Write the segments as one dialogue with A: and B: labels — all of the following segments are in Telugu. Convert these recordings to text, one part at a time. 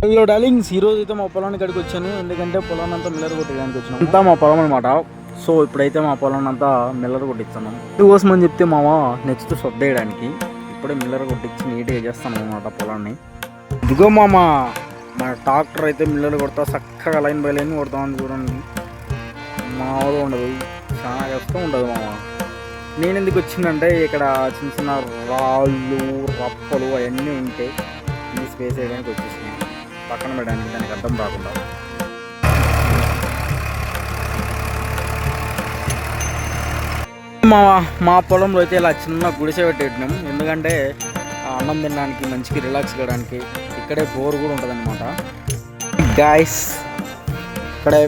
A: హలో డార్లింగ్స్, ఈరోజు అయితే మా పొలానికి కాడికి వచ్చాను. ఎందుకంటే పొలాన్ని అంతా మిల్లర్ కొట్టడానికి వచ్చాను. అంతా మా పొలం అనమాట. సో ఇప్పుడైతే మా పొలాన్ని అంతా మిల్లర్ కొట్టిస్తున్నాం. ఇందుకోసం అని చెప్తే మామ నెక్స్ట్ సొద్దేయడానికి ఇప్పుడే మిల్లర్ కొట్టించి నీట్గా చేస్తాను అనమాట పొలాన్ని. ఇదిగో మామ, మన ట్రాక్టర్ అయితే మిల్లర్ కొడతా చక్కగా లైన్ బై లైన్ కొడతామని చూడండి. మామూలుగా ఉండదు, చాలా కష్టం ఉండదు మామ. నేను ఎందుకు వచ్చిందంటే ఇక్కడ చిన్న చిన్న రాళ్ళు రప్పలు అవన్నీ ఉంటే ఈ స్పేస్ వేయడానికి వచ్చేసినాయి, పక్కన పెట్టడానికి, దానికి అర్థం రాకుండా. మా పొలంలో అయితే ఇలా చిన్న గుడిసె పెట్టేటినాం. ఎందుకంటే అన్నం తినడానికి, మంచికి రిలాక్స్ కావడానికి. ఇక్కడే బోర్ కూడా ఉంటుంది అనమాట. గాయస్, ఇక్కడే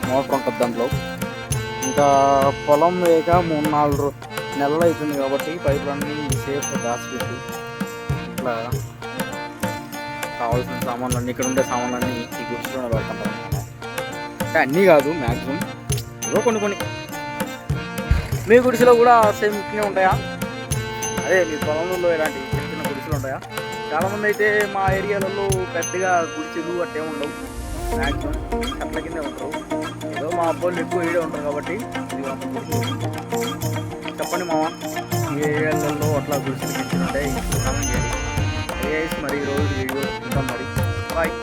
A: మోటార్ ఉంటుంది దాంట్లో. ఇంకా పొలం లేక 3-4 నెలలు అవుతుంది కాబట్టి పైపులన్నీ సేఫ్ దాచిపెట్టి ఇట్లా కావాల్సిన సామాన్లన్నీ, ఇక్కడ ఉండే సామాన్లన్నీ ఈ గుడిసెలోనే పెడతాం. అంటే అన్నీ కాదు, మ్యాక్సిమం ఏదో కొన్ని. మీ గుడిసెలో కూడా సేమ్ ఇట్లనే ఉంటాయా? అదే మీ పొలంలో ఇలాంటి చిన్న చిన్న గుడిసెలు ఉంటాయా? చాలామంది అయితే మా ఏరియాలలో పెద్దగా గుడిసెలు అట్టే ఉండవు, మ్యాక్సిమం కట్ల కిందే ఉంటారు. ఏదో మా అబ్బాయిలు ఎక్కువ ఏడే ఉంటారు కాబట్టి చెప్పండి మామ, ఏ ఏరియాలలో అట్లా గుడిసెలు ఉంటాయి కామెంట్ చేయండి. మరి ఈరోజు వీడియో ఉంటాం మరి. బాయ్.